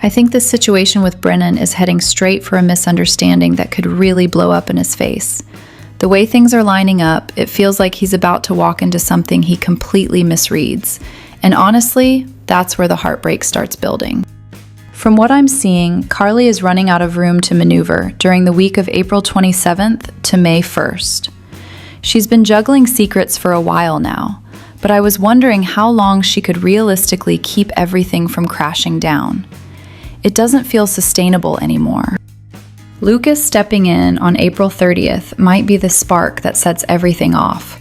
I think this situation with Brennan is heading straight for a misunderstanding that could really blow up in his face. The way things are lining up, it feels like he's about to walk into something he completely misreads. And honestly, that's where the heartbreak starts building. From what I'm seeing, Carly is running out of room to maneuver during the week of April 27th to May 1st. She's been juggling secrets for a while now, but I was wondering how long she could realistically keep everything from crashing down. It doesn't feel sustainable anymore. Lucas stepping in on April 30th might be the spark that sets everything off.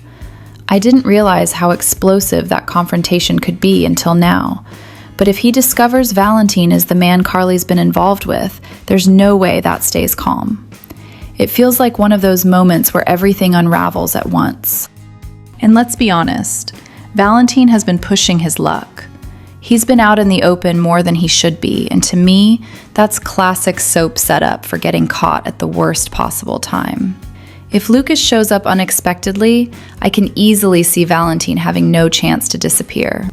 I didn't realize how explosive that confrontation could be until now, but if he discovers Valentin is the man Carly's been involved with, there's no way that stays calm. It feels like one of those moments where everything unravels at once. And let's be honest, Valentin has been pushing his luck. He's been out in the open more than he should be, and to me, that's classic soap setup for getting caught at the worst possible time. If Lucas shows up unexpectedly, I can easily see Valentin having no chance to disappear.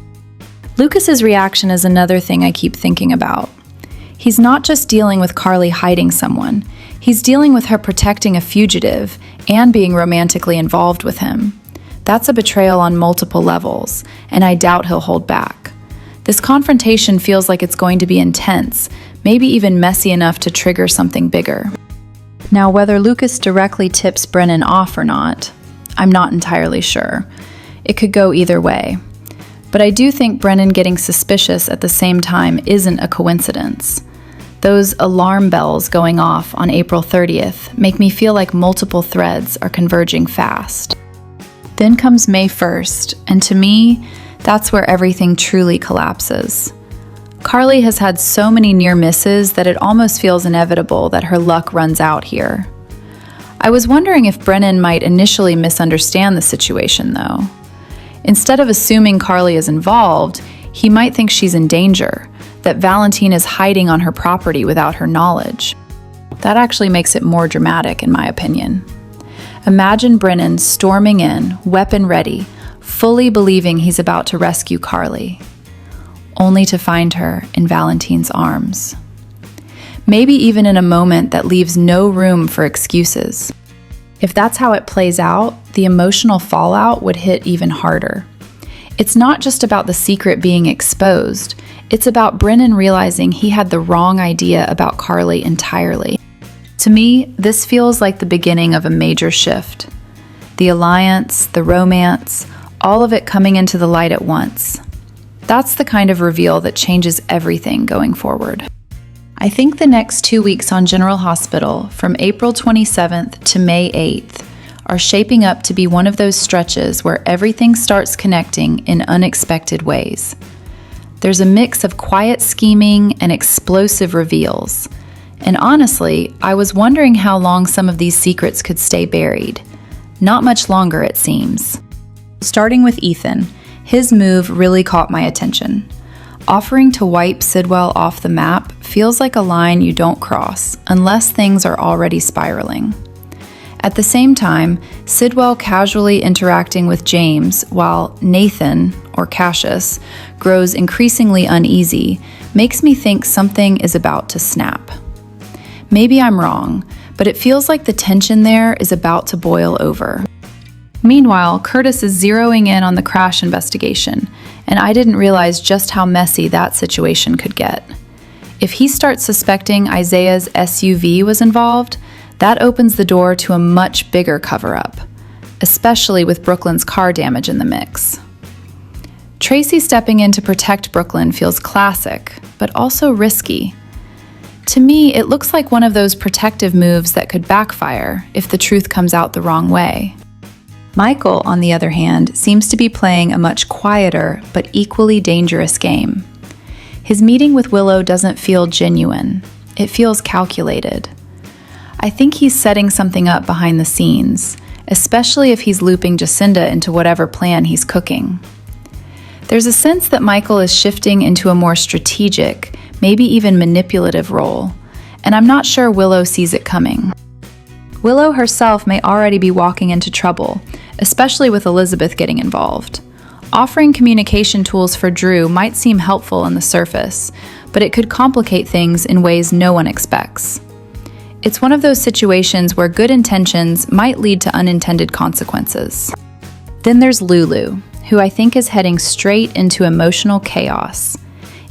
Lucas's reaction is another thing I keep thinking about. He's not just dealing with Carly hiding someone, he's dealing with her protecting a fugitive and being romantically involved with him. That's a betrayal on multiple levels, and I doubt he'll hold back. This confrontation feels like it's going to be intense, maybe even messy enough to trigger something bigger. Now, whether Lucas directly tips Brennan off or not, I'm not entirely sure. It could go either way. But I do think Brennan getting suspicious at the same time isn't a coincidence. Those alarm bells going off on April 30th make me feel like multiple threads are converging fast. Then comes May 1st, and to me, that's where everything truly collapses. Carly has had so many near misses that it almost feels inevitable that her luck runs out here. I was wondering if Brennan might initially misunderstand the situation, though. Instead of assuming Carly is involved, he might think she's in danger, that Valentin is hiding on her property without her knowledge. That actually makes it more dramatic, in my opinion. Imagine Brennan storming in, weapon ready, fully believing he's about to rescue Carly, only to find her in Valentin's arms. Maybe even in a moment that leaves no room for excuses. If that's how it plays out, the emotional fallout would hit even harder. It's not just about the secret being exposed, it's about Brennan realizing he had the wrong idea about Carly entirely. To me, this feels like the beginning of a major shift. The alliance, the romance, all of it coming into the light at once. That's the kind of reveal that changes everything going forward. I think the next 2 weeks on General Hospital, from April 27th to May 8th, are shaping up to be one of those stretches where everything starts connecting in unexpected ways. There's a mix of quiet scheming and explosive reveals. And honestly, I was wondering how long some of these secrets could stay buried. Not much longer, it seems. Starting with Ethan, his move really caught my attention. Offering to wipe Sidwell off the map feels like a line you don't cross unless things are already spiraling. At the same time, Sidwell casually interacting with James while Nathan, or Cassius, grows increasingly uneasy makes me think something is about to snap. Maybe I'm wrong, but it feels like the tension there is about to boil over. Meanwhile, Curtis is zeroing in on the crash investigation, and I didn't realize just how messy that situation could get. If he starts suspecting Isaiah's SUV was involved, that opens the door to a much bigger cover-up, especially with Brooklyn's car damage in the mix. Tracy stepping in to protect Brooklyn feels classic, but also risky. To me, it looks like one of those protective moves that could backfire if the truth comes out the wrong way. Michael, on the other hand, seems to be playing a much quieter but equally dangerous game. His meeting with Willow doesn't feel genuine. It feels calculated. I think he's setting something up behind the scenes, especially if he's looping Justinda into whatever plan he's cooking. There's a sense that Michael is shifting into a more strategic, maybe even manipulative role, and I'm not sure Willow sees it coming. Willow herself may already be walking into trouble, especially with Elizabeth getting involved. Offering communication tools for Drew might seem helpful on the surface, but it could complicate things in ways no one expects. It's one of those situations where good intentions might lead to unintended consequences. Then there's Lulu, who I think is heading straight into emotional chaos.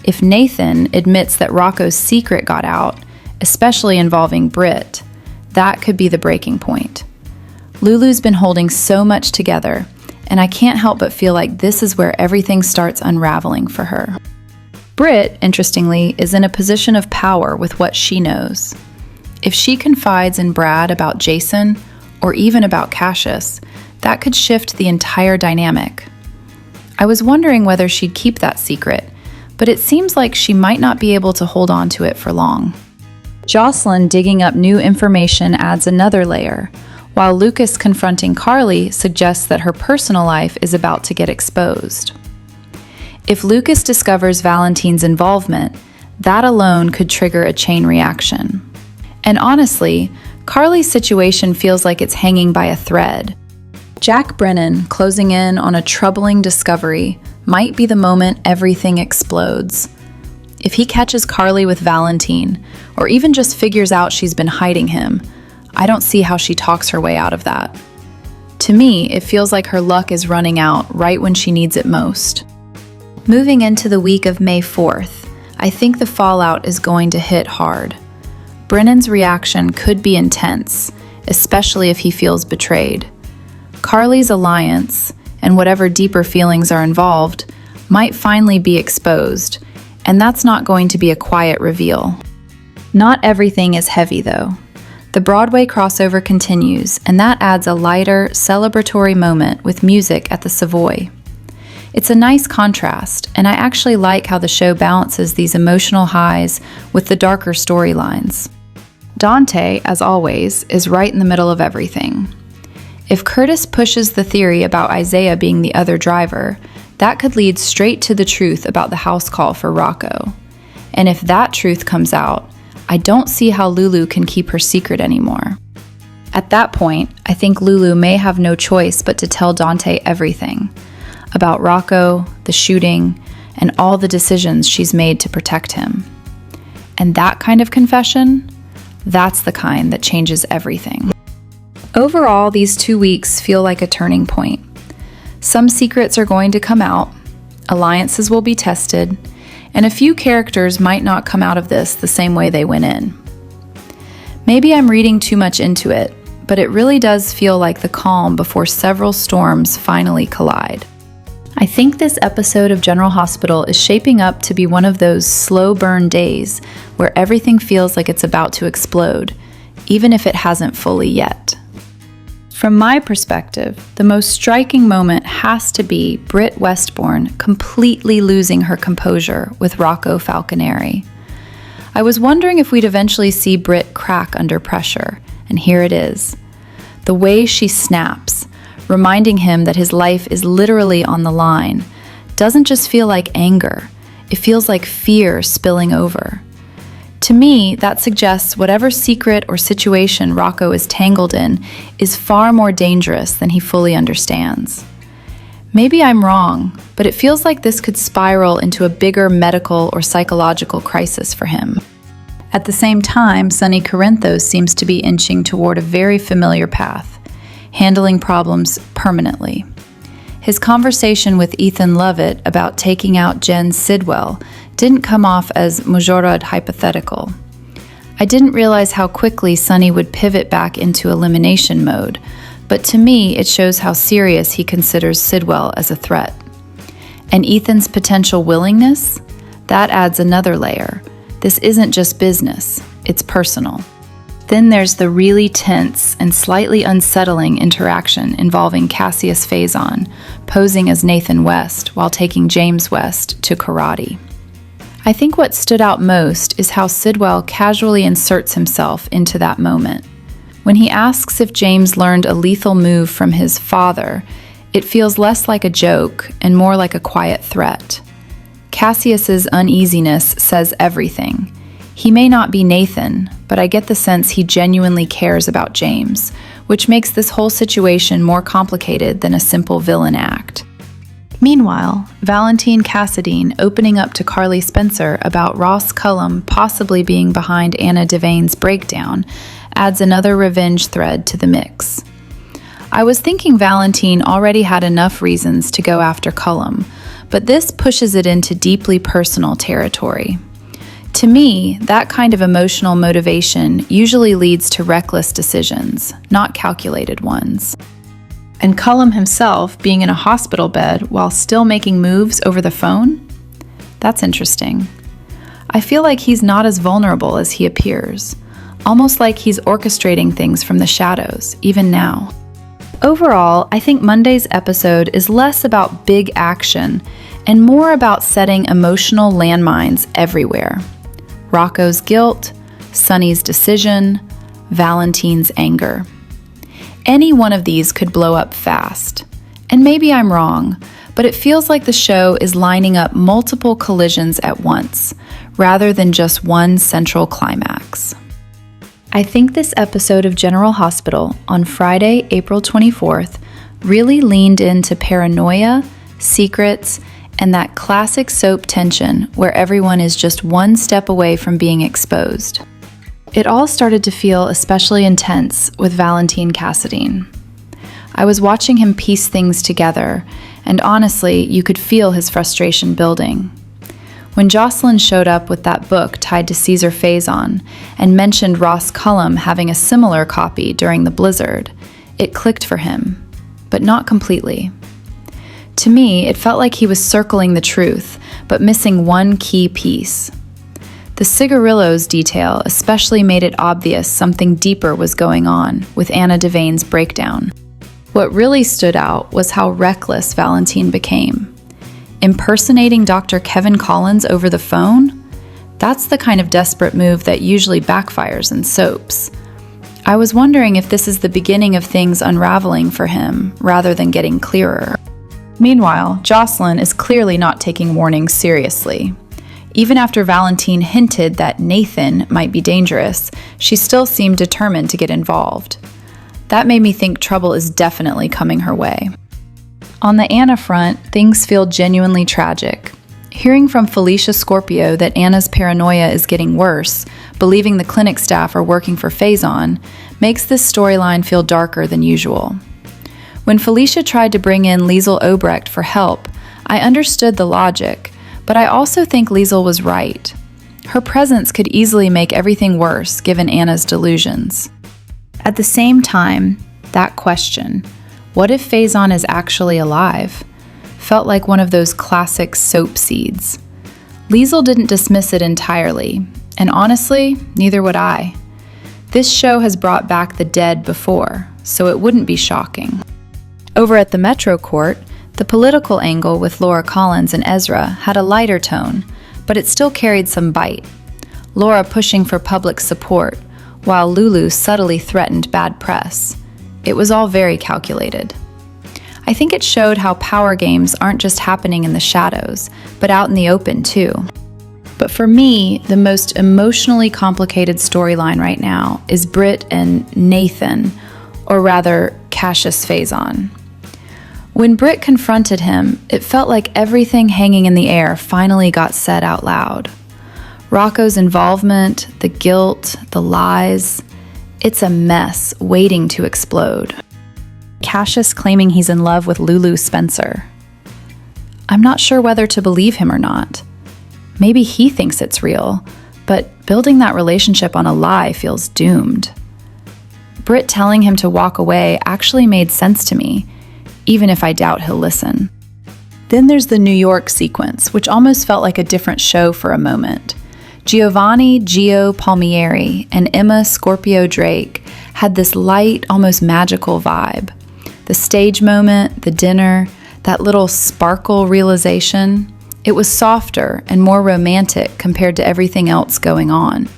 If Nathan admits that Rocco's secret got out, especially involving Britt, that could be the breaking point. Lulu's been holding so much together, and I can't help but feel like this is where everything starts unraveling for her. Britt, interestingly, is in a position of power with what she knows. If she confides in Brad about Jason, or even about Cassius, that could shift the entire dynamic. I was wondering whether she'd keep that secret, but it seems like she might not be able to hold on to it for long. Jocelyn digging up new information adds another layer, while Lucas confronting Carly suggests that her personal life is about to get exposed. If Lucas discovers Valentin's involvement, that alone could trigger a chain reaction. And honestly, Carly's situation feels like it's hanging by a thread. Jack Brennan closing in on a troubling discovery might be the moment everything explodes. If he catches Carly with Valentin, or even just figures out she's been hiding him, I don't see how she talks her way out of that. To me, it feels like her luck is running out right when she needs it most. Moving into the week of May 4th, I think the fallout is going to hit hard. Brennan's reaction could be intense, especially if he feels betrayed. Carly's alliance, and whatever deeper feelings are involved, might finally be exposed, and that's not going to be a quiet reveal. Not everything is heavy, though. The Broadway crossover continues, and that adds a lighter, celebratory moment with music at the Savoy. It's a nice contrast, and I actually like how the show balances these emotional highs with the darker storylines. Dante, as always, is right in the middle of everything. If Curtis pushes the theory about Isaiah being the other driver, that could lead straight to the truth about the house call for Rocco. And if that truth comes out, I don't see how Lulu can keep her secret anymore. At that point, I think Lulu may have no choice but to tell Dante everything about Rocco, the shooting, and all the decisions she's made to protect him. And that kind of confession, that's the kind that changes everything. Overall, these 2 weeks feel like a turning point. Some secrets are going to come out, alliances will be tested, and a few characters might not come out of this the same way they went in. Maybe I'm reading too much into it, but it really does feel like the calm before several storms finally collide. I think this episode of General Hospital is shaping up to be one of those slow burn days where everything feels like it's about to explode, even if it hasn't fully yet. From my perspective, the most striking moment has to be Britt Westbourne completely losing her composure with Rocco Falconeri. I was wondering if we'd eventually see Britt crack under pressure, and here it is. The way she snaps, reminding him that his life is literally on the line, doesn't just feel like anger, it feels like fear spilling over. To me, that suggests whatever secret or situation Rocco is tangled in is far more dangerous than he fully understands. Maybe I'm wrong, but it feels like this could spiral into a bigger medical or psychological crisis for him. At the same time, Sonny Corinthos seems to be inching toward a very familiar path, handling problems permanently. His conversation with Ethan Lovett about taking out Jen Sidwell didn't come off as Mujorad hypothetical. I didn't realize how quickly Sonny would pivot back into elimination mode, but to me it shows how serious he considers Sidwell as a threat. And Ethan's potential willingness? That adds another layer. This isn't just business, it's personal. Then there's the really tense and slightly unsettling interaction involving Cassius Faison, posing as Nathan West while taking James West to karate. I think what stood out most is how Sidwell casually inserts himself into that moment. When he asks if James learned a lethal move from his father, it feels less like a joke and more like a quiet threat. Cassius's uneasiness says everything. He may not be Nathan, but I get the sense he genuinely cares about James, which makes this whole situation more complicated than a simple villain act. Meanwhile, Valentin Cassadine opening up to Carly Spencer about Ross Cullum possibly being behind Anna Devane's breakdown adds another revenge thread to the mix. I was thinking Valentin already had enough reasons to go after Cullum, but this pushes it into deeply personal territory. To me, that kind of emotional motivation usually leads to reckless decisions, not calculated ones. And Cullum himself being in a hospital bed while still making moves over the phone? That's interesting. I feel like he's not as vulnerable as he appears, almost like he's orchestrating things from the shadows, even now. Overall, I think Monday's episode is less about big action and more about setting emotional landmines everywhere. Rocco's guilt, Sonny's decision, Valentin's anger. Any one of these could blow up fast. And maybe I'm wrong, but it feels like the show is lining up multiple collisions at once, rather than just one central climax. I think this episode of General Hospital on Friday, April 24th, really leaned into paranoia, secrets, and that classic soap tension where everyone is just one step away from being exposed. It all started to feel especially intense with Valentin Cassadine. I was watching him piece things together, and honestly, you could feel his frustration building. When Jocelyn showed up with that book tied to Caesar Faison and mentioned Ross Cullum having a similar copy during the blizzard, it clicked for him, but not completely. To me, it felt like he was circling the truth, but missing one key piece. The cigarillos detail especially made it obvious something deeper was going on with Anna Devane's breakdown. What really stood out was how reckless Valentin became. Impersonating Dr. Kevin Collins over the phone? That's the kind of desperate move that usually backfires in soaps. I was wondering if this is the beginning of things unraveling for him, rather than getting clearer. Meanwhile, Jocelyn is clearly not taking warnings seriously. Even after Valentin hinted that Nathan might be dangerous, she still seemed determined to get involved. That made me think trouble is definitely coming her way. On the Anna front, things feel genuinely tragic. Hearing from Felicia Scorpio that Anna's paranoia is getting worse, believing the clinic staff are working for Faison, makes this storyline feel darker than usual. When Felicia tried to bring in Liesl Obrecht for help, I understood the logic, but I also think Liesl was right. Her presence could easily make everything worse given Anna's delusions. At the same time, that question, what if Faison is actually alive, felt like one of those classic soap seeds. Liesl didn't dismiss it entirely, and honestly, neither would I. This show has brought back the dead before, so it wouldn't be shocking. Over at the Metro Court, the political angle with Laura Collins and Ezra had a lighter tone, but it still carried some bite. Laura pushing for public support, while Lulu subtly threatened bad press. It was all very calculated. I think it showed how power games aren't just happening in the shadows, but out in the open too. But for me, the most emotionally complicated storyline right now is Britt and Nathan, or rather, Cassius Faison. When Britt confronted him, it felt like everything hanging in the air finally got said out loud. Rocco's involvement, the guilt, the lies, it's a mess waiting to explode. Cassius claiming he's in love with Lulu Spencer. I'm not sure whether to believe him or not. Maybe he thinks it's real, but building that relationship on a lie feels doomed. Britt telling him to walk away actually made sense to me, even if I doubt he'll listen. Then there's the New York sequence, which almost felt like a different show for a moment. Giovanni Gio Palmieri and Emma Scorpio Drake had this light, almost magical vibe. The stage moment, the dinner, that little sparkle realization, it was softer and more romantic compared to everything else going on.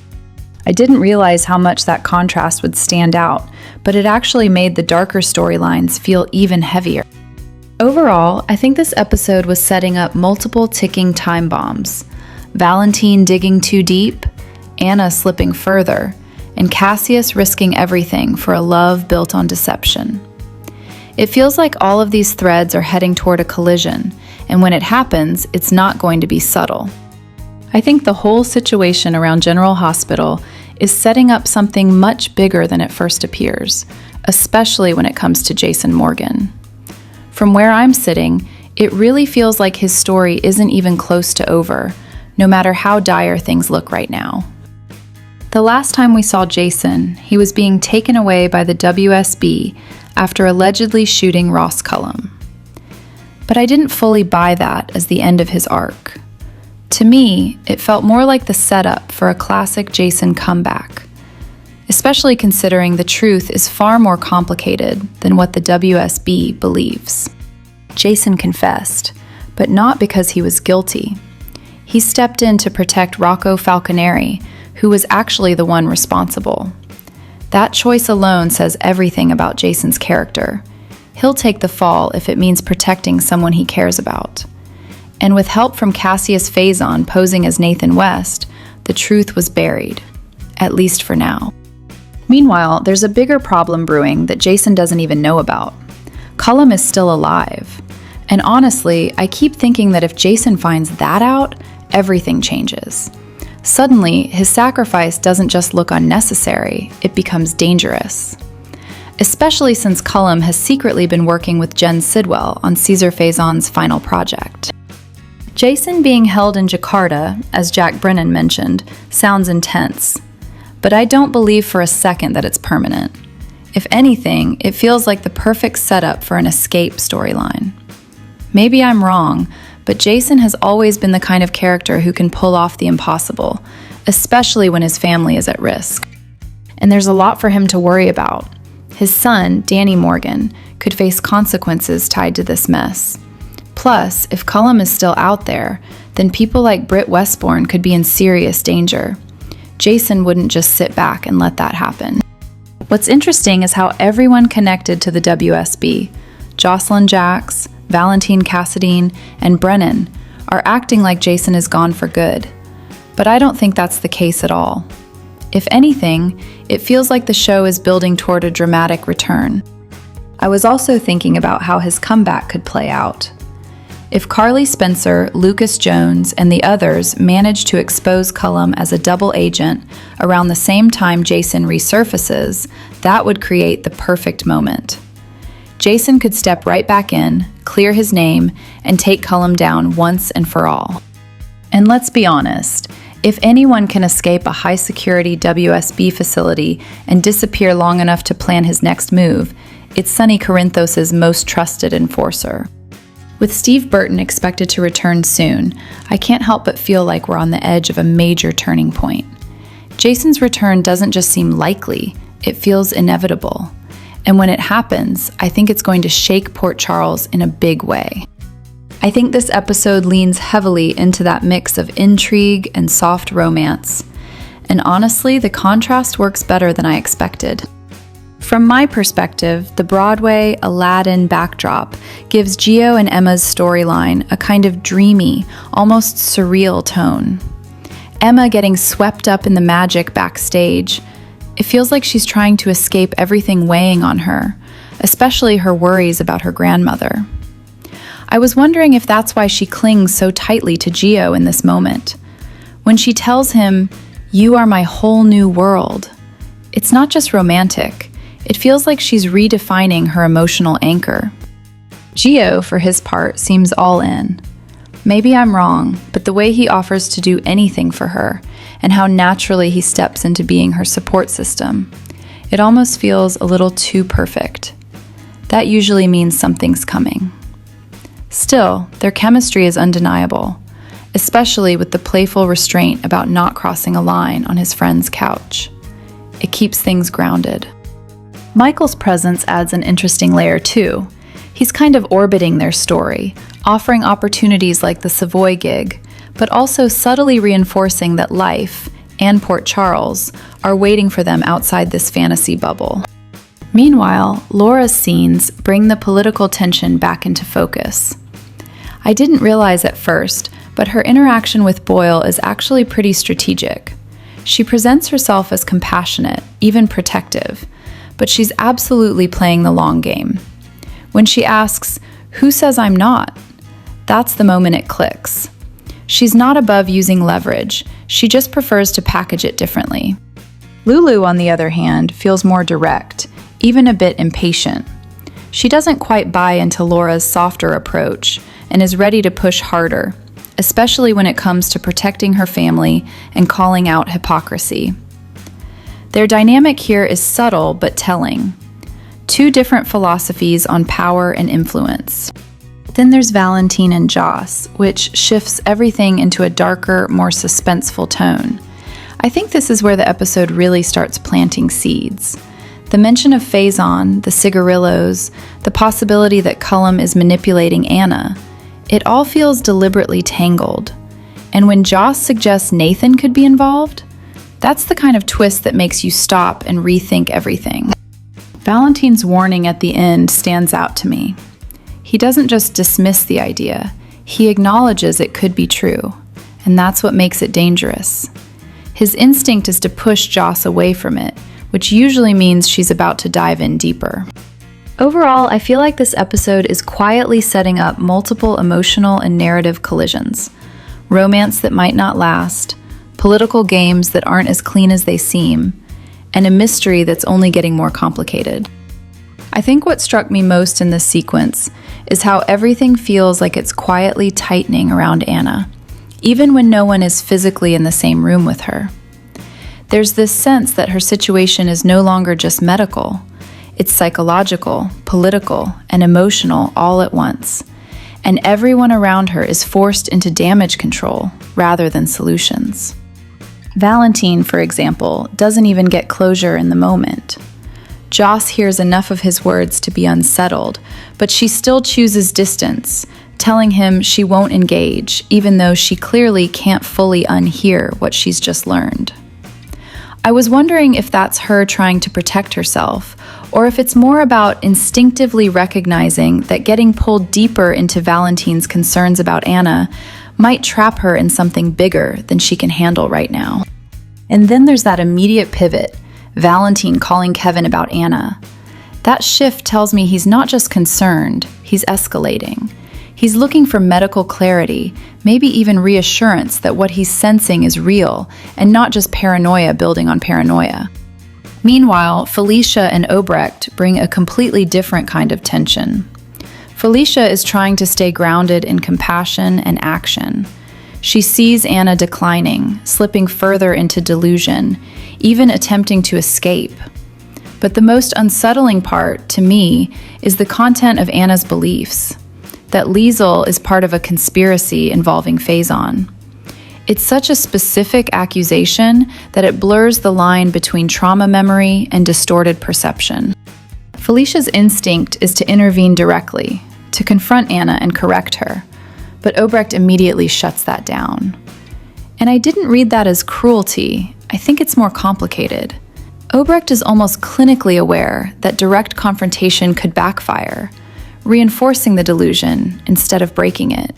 I didn't realize how much that contrast would stand out, but it actually made the darker storylines feel even heavier. Overall, I think this episode was setting up multiple ticking time bombs. Valentin digging too deep, Anna slipping further, and Cassius risking everything for a love built on deception. It feels like all of these threads are heading toward a collision, and when it happens, it's not going to be subtle. I think the whole situation around General Hospital is setting up something much bigger than it first appears, especially when it comes to Jason Morgan. From where I'm sitting, it really feels like his story isn't even close to over, no matter how dire things look right now. The last time we saw Jason, he was being taken away by the WSB after allegedly shooting Ross Cullum. But I didn't fully buy that as the end of his arc. To me, it felt more like the setup for a classic Jason comeback, especially considering the truth is far more complicated than what the WSB believes. Jason confessed, but not because he was guilty. He stepped in to protect Rocco Falconeri, who was actually the one responsible. That choice alone says everything about Jason's character. He'll take the fall if it means protecting someone he cares about. And with help from Cassius Faison posing as Nathan West, the truth was buried, at least for now. Meanwhile, there's a bigger problem brewing that Jason doesn't even know about. Cullum is still alive. And honestly, I keep thinking that if Jason finds that out, everything changes. Suddenly, his sacrifice doesn't just look unnecessary, it becomes dangerous. Especially since Cullum has secretly been working with Jen Sidwell on Caesar Faison's final project. Jason being held in Jakarta, as Jack Brennan mentioned, sounds intense. But I don't believe for a second that it's permanent. If anything, it feels like the perfect setup for an escape storyline. Maybe I'm wrong, but Jason has always been the kind of character who can pull off the impossible, especially when his family is at risk. And there's a lot for him to worry about. His son, Danny Morgan, could face consequences tied to this mess. Plus, if Cullum is still out there, then people like Britt Westbourne could be in serious danger. Jason wouldn't just sit back and let that happen. What's interesting is how everyone connected to the WSB, Jocelyn Jacks, Valentin Cassadine, and Brennan, are acting like Jason is gone for good. But I don't think that's the case at all. If anything, it feels like the show is building toward a dramatic return. I was also thinking about how his comeback could play out. If Carly Spencer, Lucas Jones, and the others manage to expose Cullum as a double agent around the same time Jason resurfaces, that would create the perfect moment. Jason could step right back in, clear his name, and take Cullum down once and for all. And let's be honest, if anyone can escape a high-security WSB facility and disappear long enough to plan his next move, it's Sonny Corinthos' most trusted enforcer. With Steve Burton expected to return soon, I can't help but feel like we're on the edge of a major turning point. Jason's return doesn't just seem likely, it feels inevitable. And when it happens, I think it's going to shake Port Charles in a big way. I think this episode leans heavily into that mix of intrigue and soft romance. And honestly, the contrast works better than I expected. From my perspective, the Broadway Aladdin backdrop gives Gio and Emma's storyline a kind of dreamy, almost surreal tone. Emma getting swept up in the magic backstage. It feels like she's trying to escape everything weighing on her, especially her worries about her grandmother. I was wondering if that's why she clings so tightly to Gio in this moment. When she tells him, "You are my whole new world," it's not just romantic. It feels like she's redefining her emotional anchor. Gio, for his part, seems all in. Maybe I'm wrong, but the way he offers to do anything for her, and how naturally he steps into being her support system, it almost feels a little too perfect. That usually means something's coming. Still, their chemistry is undeniable, especially with the playful restraint about not crossing a line on his friend's couch. It keeps things grounded. Michael's presence adds an interesting layer too. He's kind of orbiting their story, offering opportunities like the Savoy gig, but also subtly reinforcing that life, and Port Charles, are waiting for them outside this fantasy bubble. Meanwhile, Laura's scenes bring the political tension back into focus. I didn't realize at first, but her interaction with Boyle is actually pretty strategic. She presents herself as compassionate, even protective, but she's absolutely playing the long game. When she asks, "Who says I'm not?" That's the moment it clicks. She's not above using leverage, she just prefers to package it differently. Lulu, on the other hand, feels more direct, even a bit impatient. She doesn't quite buy into Laura's softer approach and is ready to push harder, especially when it comes to protecting her family and calling out hypocrisy. Their dynamic here is subtle but telling. Two different philosophies on power and influence. Then there's Valentin and Joss, which shifts everything into a darker, more suspenseful tone. I think this is where the episode really starts planting seeds. The mention of Faison, the cigarillos, the possibility that Cullum is manipulating Anna, it all feels deliberately tangled. And when Joss suggests Nathan could be involved, that's the kind of twist that makes you stop and rethink everything. Valentin's warning at the end stands out to me. He doesn't just dismiss the idea, he acknowledges it could be true, and that's what makes it dangerous. His instinct is to push Joss away from it, which usually means she's about to dive in deeper. Overall, I feel like this episode is quietly setting up multiple emotional and narrative collisions. Romance that might not last, political games that aren't as clean as they seem, and a mystery that's only getting more complicated. I think what struck me most in this sequence is how everything feels like it's quietly tightening around Anna, even when no one is physically in the same room with her. There's this sense that her situation is no longer just medical. It's psychological, political, and emotional all at once. And everyone around her is forced into damage control rather than solutions. Valentin, for example, doesn't even get closure in the moment. Joss hears enough of his words to be unsettled, but she still chooses distance, telling him she won't engage, even though she clearly can't fully unhear what she's just learned. I was wondering if that's her trying to protect herself, or if it's more about instinctively recognizing that getting pulled deeper into Valentin's concerns about Anna might trap her in something bigger than she can handle right now. And then there's that immediate pivot, Valentin calling Kevin about Anna. That shift tells me he's not just concerned, he's escalating. He's looking for medical clarity, maybe even reassurance that what he's sensing is real and not just paranoia building on paranoia. Meanwhile, Felicia and Obrecht bring a completely different kind of tension. Felicia is trying to stay grounded in compassion and action. She sees Anna declining, slipping further into delusion, even attempting to escape. But the most unsettling part, to me, is the content of Anna's beliefs. That Liesel is part of a conspiracy involving Faison. It's such a specific accusation that it blurs the line between trauma memory and distorted perception. Felicia's instinct is to intervene directly, to confront Anna and correct her, but Obrecht immediately shuts that down. And I didn't read that as cruelty. I think it's more complicated. Obrecht is almost clinically aware that direct confrontation could backfire, reinforcing the delusion instead of breaking it.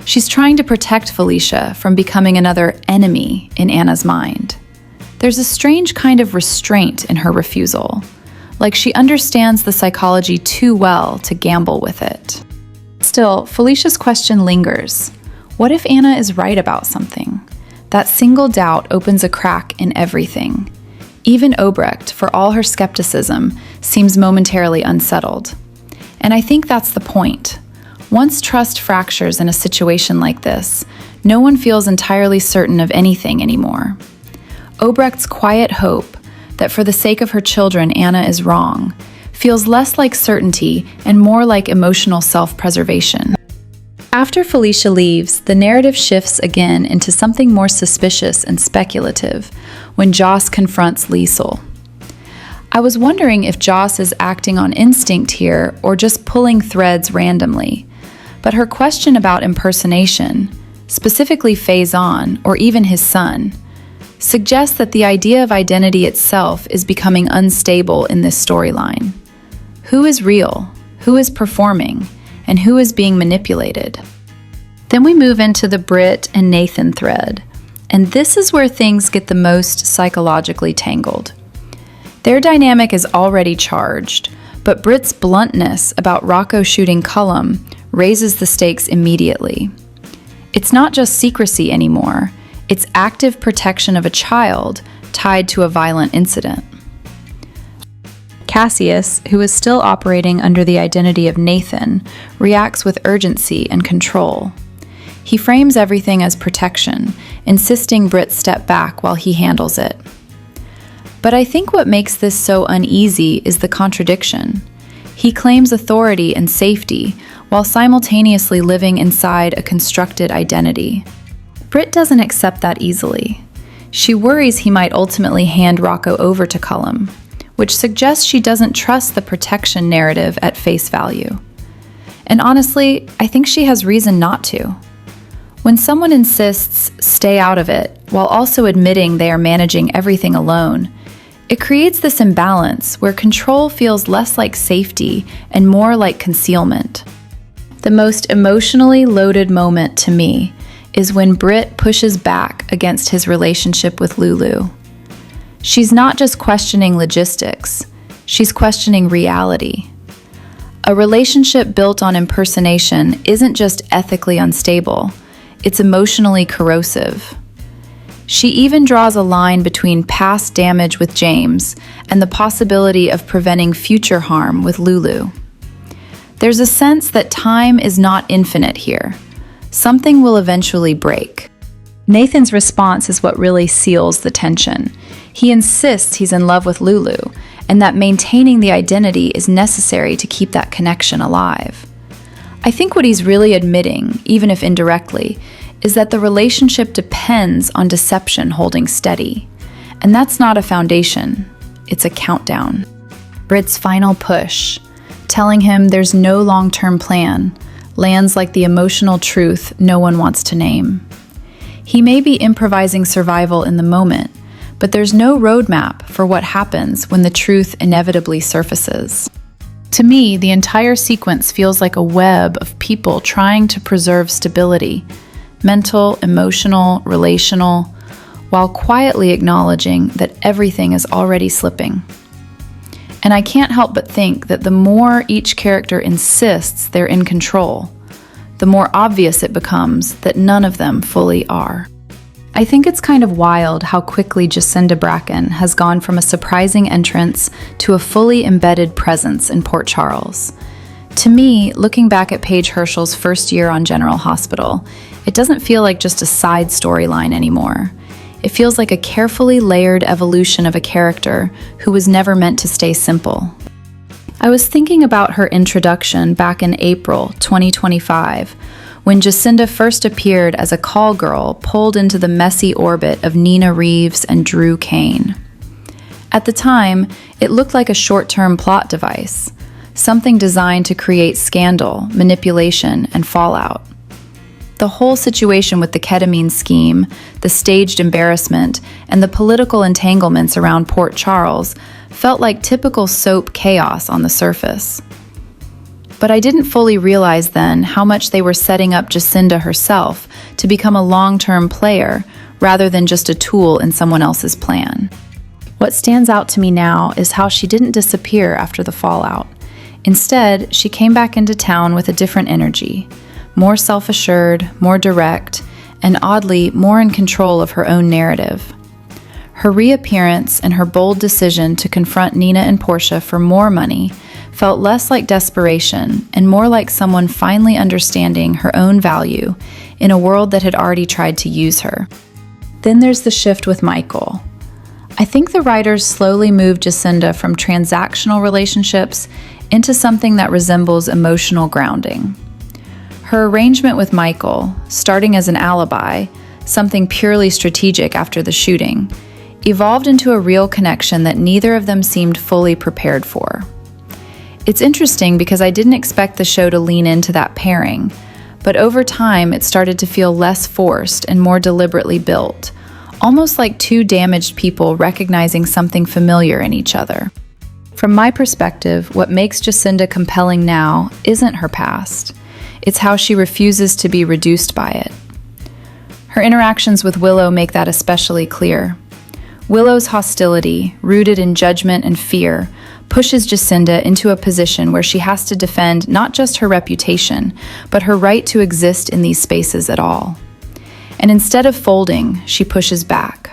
She's trying to protect Felicia from becoming another enemy in Anna's mind. There's a strange kind of restraint in her refusal, like she understands the psychology too well to gamble with it. Still, Felicia's question lingers. What if Anna is right about something? That single doubt opens a crack in everything. Even Obrecht, for all her skepticism, seems momentarily unsettled. And I think that's the point. Once trust fractures in a situation like this, no one feels entirely certain of anything anymore. Obrecht's quiet hope that for the sake of her children Anna is wrong feels less like certainty and more like emotional self-preservation. After Felicia leaves, the narrative shifts again into something more suspicious and speculative when Joss confronts Liesel. I was wondering if Joss is acting on instinct here or just pulling threads randomly, but her question about impersonation, specifically Faison or even his son, suggests that the idea of identity itself is becoming unstable in this storyline. Who is real? Who is performing? And who is being manipulated? Then we move into the Britt and Nathan thread, and this is where things get the most psychologically tangled. Their dynamic is already charged, but Britt's bluntness about Rocco shooting Cullum raises the stakes immediately. It's not just secrecy anymore, it's active protection of a child tied to a violent incident. Cassius, who is still operating under the identity of Nathan, reacts with urgency and control. He frames everything as protection, insisting Britt step back while he handles it. But I think what makes this so uneasy is the contradiction. He claims authority and safety while simultaneously living inside a constructed identity. Britt doesn't accept that easily. She worries he might ultimately hand Rocco over to Cullum, which suggests she doesn't trust the protection narrative at face value. And honestly, I think she has reason not to. When someone insists, stay out of it, while also admitting they are managing everything alone, it creates this imbalance where control feels less like safety and more like concealment. The most emotionally loaded moment to me is when Britt pushes back against his relationship with Lulu. She's not just questioning logistics, she's questioning reality. A relationship built on impersonation isn't just ethically unstable, it's emotionally corrosive. She even draws a line between past damage with James and the possibility of preventing future harm with Lulu. There's a sense that time is not infinite here. Something will eventually break. Nathan's response is what really seals the tension. He insists he's in love with Lulu, and that maintaining the identity is necessary to keep that connection alive. I think what he's really admitting, even if indirectly, is that the relationship depends on deception holding steady. And that's not a foundation, it's a countdown. Britt's final push, telling him there's no long-term plan, lands like the emotional truth no one wants to name. He may be improvising survival in the moment, but there's no roadmap for what happens when the truth inevitably surfaces. To me, the entire sequence feels like a web of people trying to preserve stability, mental, emotional, relational, while quietly acknowledging that everything is already slipping. And I can't help but think that the more each character insists they're in control, the more obvious it becomes that none of them fully are. I think it's kind of wild how quickly Justinda Bracken has gone from a surprising entrance to a fully embedded presence in Port Charles. To me, looking back at Paige Herschel's first year on General Hospital, it doesn't feel like just a side storyline anymore. It feels like a carefully layered evolution of a character who was never meant to stay simple. I was thinking about her introduction back in April 2025, when Justinda first appeared as a call girl pulled into the messy orbit of Nina Reeves and Drew Kane. At the time, it looked like a short-term plot device, something designed to create scandal, manipulation, and fallout. The whole situation with the ketamine scheme, the staged embarrassment, and the political entanglements around Port Charles felt like typical soap chaos on the surface. But I didn't fully realize then how much they were setting up Justinda herself to become a long-term player rather than just a tool in someone else's plan. What stands out to me now is how she didn't disappear after the fallout. Instead, she came back into town with a different energy, more self-assured, more direct, and oddly more in control of her own narrative. Her reappearance and her bold decision to confront Nina and Portia for more money felt less like desperation and more like someone finally understanding her own value in a world that had already tried to use her. Then there's the shift with Michael. I think the writers slowly moved Justinda from transactional relationships into something that resembles emotional grounding. Her arrangement with Michael, starting as an alibi, something purely strategic after the shooting, evolved into a real connection that neither of them seemed fully prepared for. It's interesting because I didn't expect the show to lean into that pairing, but over time it started to feel less forced and more deliberately built, almost like two damaged people recognizing something familiar in each other. From my perspective, what makes Justinda compelling now isn't her past. It's how she refuses to be reduced by it. Her interactions with Willow make that especially clear. Willow's hostility, rooted in judgment and fear, pushes Justinda into a position where she has to defend not just her reputation, but her right to exist in these spaces at all. And instead of folding, she pushes back.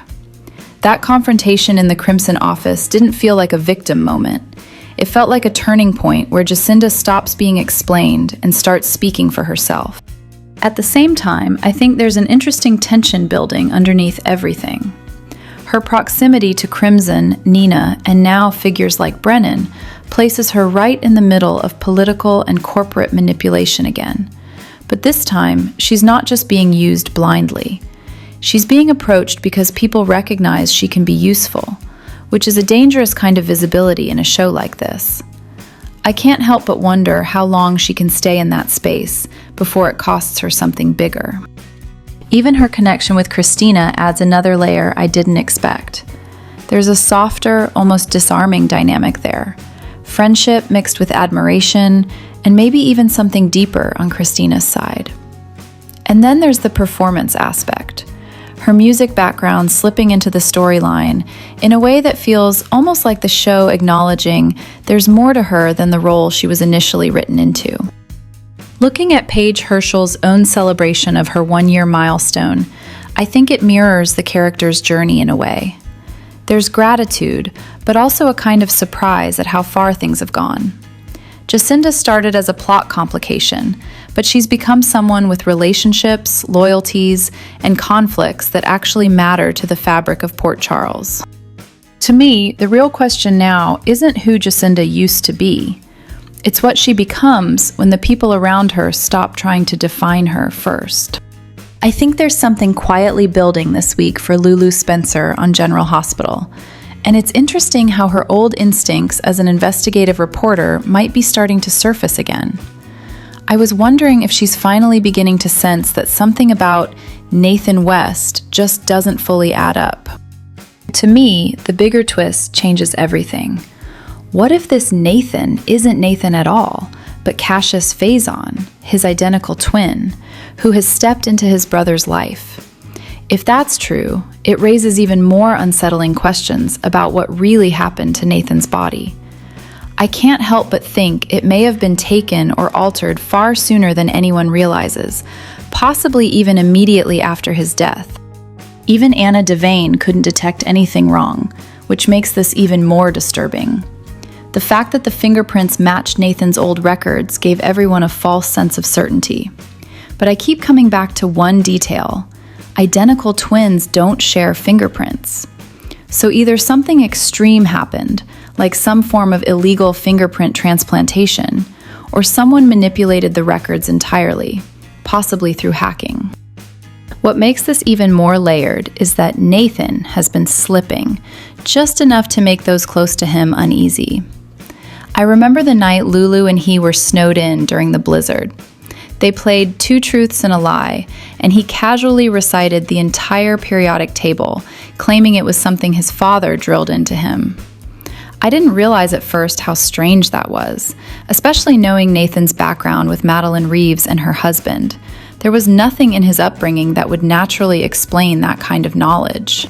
That confrontation in the Crimson office didn't feel like a victim moment. It felt like a turning point where Justinda stops being explained and starts speaking for herself. At the same time, I think there's an interesting tension building underneath everything. Her proximity to Crimson, Nina, and now figures like Brennan places her right in the middle of political and corporate manipulation again. But this time, she's not just being used blindly. She's being approached because people recognize she can be useful, which is a dangerous kind of visibility in a show like this. I can't help but wonder how long she can stay in that space before it costs her something bigger. Even her connection with Christina adds another layer I didn't expect. There's a softer, almost disarming dynamic there. Friendship mixed with admiration, and maybe even something deeper on Christina's side. And then there's the performance aspect. Her music background slipping into the storyline in a way that feels almost like the show acknowledging there's more to her than the role she was initially written into. Looking at Paige Herschel's own celebration of her one-year milestone, I think it mirrors the character's journey in a way. There's gratitude, but also a kind of surprise at how far things have gone. Justinda started as a plot complication, but she's become someone with relationships, loyalties, and conflicts that actually matter to the fabric of Port Charles. To me, the real question now isn't who Justinda used to be. It's what she becomes when the people around her stop trying to define her first. I think there's something quietly building this week for Lulu Spencer on General Hospital, and it's interesting how her old instincts as an investigative reporter might be starting to surface again. I was wondering if she's finally beginning to sense that something about Nathan West just doesn't fully add up. To me, the bigger twist changes everything. What if this Nathan isn't Nathan at all, but Cassius Faison, his identical twin, who has stepped into his brother's life? If that's true, it raises even more unsettling questions about what really happened to Nathan's body. I can't help but think it may have been taken or altered far sooner than anyone realizes, possibly even immediately after his death. Even Anna Devane couldn't detect anything wrong, which makes this even more disturbing. The fact that the fingerprints matched Nathan's old records gave everyone a false sense of certainty. But I keep coming back to one detail. Identical twins don't share fingerprints. So either something extreme happened, like some form of illegal fingerprint transplantation, or someone manipulated the records entirely, possibly through hacking. What makes this even more layered is that Nathan has been slipping, just enough to make those close to him uneasy. I remember the night Lulu and he were snowed in during the blizzard. They played 2 truths and a lie, and he casually recited the entire periodic table, claiming it was something his father drilled into him. I didn't realize at first how strange that was, especially knowing Nathan's background with Madeline Reeves and her husband. There was nothing in his upbringing that would naturally explain that kind of knowledge.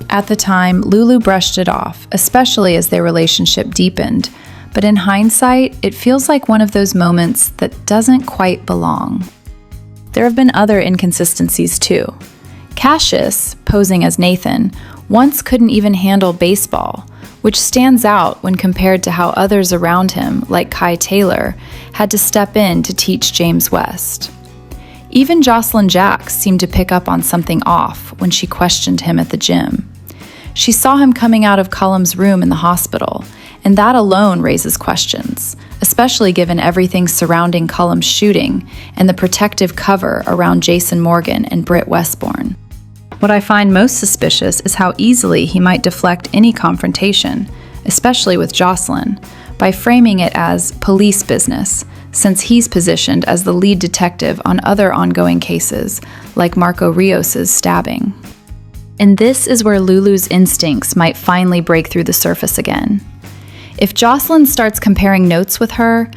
At the time, Lulu brushed it off, especially as their relationship deepened. But in hindsight, it feels like one of those moments that doesn't quite belong. There have been other inconsistencies too. Cassius, posing as Nathan, once couldn't even handle baseball, which stands out when compared to how others around him, like Kai Taylor, had to step in to teach James West. Even Jocelyn Jacks seemed to pick up on something off when she questioned him at the gym. She saw him coming out of Cullum's room in the hospital, and that alone raises questions, especially given everything surrounding Cullum's shooting and the protective cover around Jason Morgan and Britt Westbourne. What I find most suspicious is how easily he might deflect any confrontation, especially with Jocelyn, by framing it as police business, since he's positioned as the lead detective on other ongoing cases, like Marco Rios's stabbing. And this is where Lulu's instincts might finally break through the surface again. If Jocelyn starts comparing notes with her,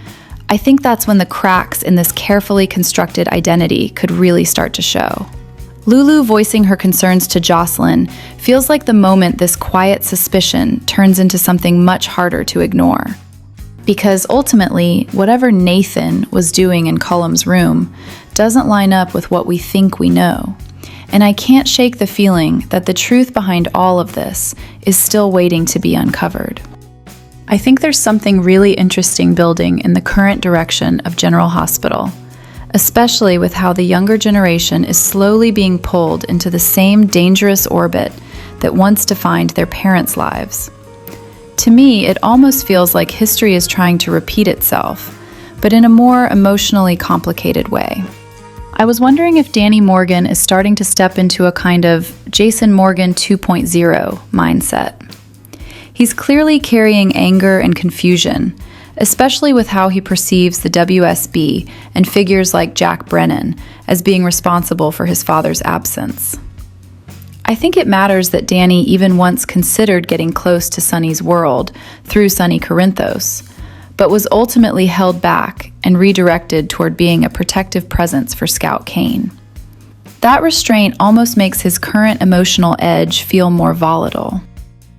I think that's when the cracks in this carefully constructed identity could really start to show. Lulu voicing her concerns to Jocelyn feels like the moment this quiet suspicion turns into something much harder to ignore. Because ultimately, whatever Nathan was doing in Cullum's room doesn't line up with what we think we know. And I can't shake the feeling that the truth behind all of this is still waiting to be uncovered. I think there's something really interesting building in the current direction of General Hospital, especially with how the younger generation is slowly being pulled into the same dangerous orbit that once defined their parents' lives. To me, it almost feels like history is trying to repeat itself, but in a more emotionally complicated way. I was wondering if Danny Morgan is starting to step into a kind of Jason Morgan 2.0 mindset. He's clearly carrying anger and confusion, especially with how he perceives the WSB and figures like Jack Brennan as being responsible for his father's absence. I think it matters that Danny even once considered getting close to Sonny's world through Sonny Corinthos, but was ultimately held back and redirected toward being a protective presence for Scout Kane. That restraint almost makes his current emotional edge feel more volatile.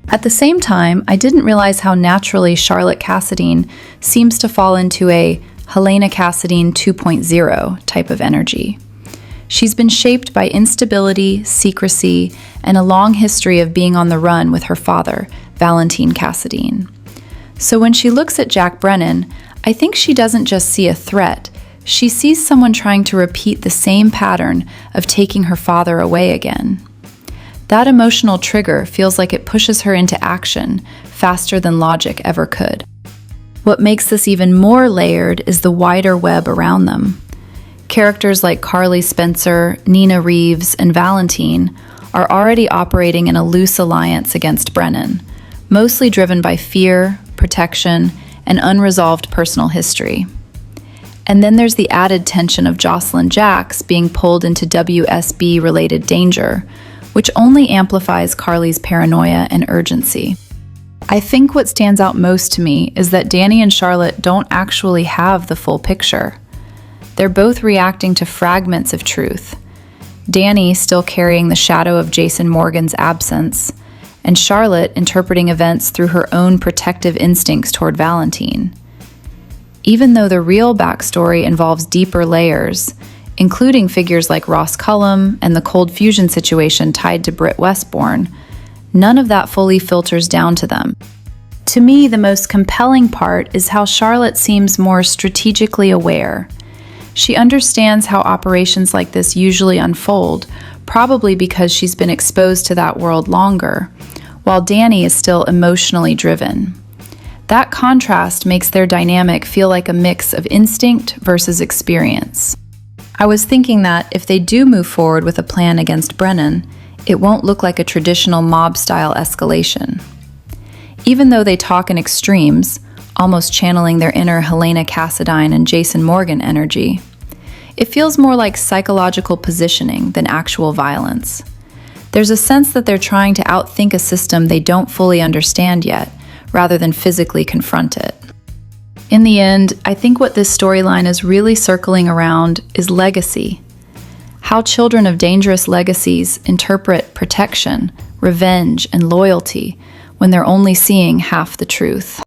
At the same time, I didn't realize how naturally Charlotte Cassadine seems to fall into a Helena Cassadine 2.0 type of energy. She's been shaped by instability, secrecy, and a long history of being on the run with her father, Valentin Cassadine. So when she looks at Jack Brennan, I think she doesn't just see a threat, she sees someone trying to repeat the same pattern of taking her father away again. That emotional trigger feels like it pushes her into action faster than logic ever could. What makes this even more layered is the wider web around them. Characters like Carly Spencer, Nina Reeves, and Valentin are already operating in a loose alliance against Brennan, mostly driven by fear, protection, and unresolved personal history. And then there's the added tension of Jocelyn Jacks being pulled into WSB-related danger, which only amplifies Carly's paranoia and urgency. I think what stands out most to me is that Danny and Charlotte don't actually have the full picture. They're both reacting to fragments of truth. Danny still carrying the shadow of Jason Morgan's absence, and Charlotte interpreting events through her own protective instincts toward Valentin. Even though the real backstory involves deeper layers, including figures like Ross Cullum and the cold fusion situation tied to Britt Westbourne, none of that fully filters down to them. To me, the most compelling part is how Charlotte seems more strategically aware. She understands how operations like this usually unfold, probably because she's been exposed to that world longer, while Danny is still emotionally driven. That contrast makes their dynamic feel like a mix of instinct versus experience. I was thinking that if they do move forward with a plan against Brennan, it won't look like a traditional mob-style escalation. Even though they talk in extremes, almost channeling their inner Helena Cassadine and Jason Morgan energy, it feels more like psychological positioning than actual violence. There's a sense that they're trying to outthink a system they don't fully understand yet, rather than physically confront it. In the end, I think what this storyline is really circling around is legacy. How children of dangerous legacies interpret protection, revenge, and loyalty when they're only seeing half the truth.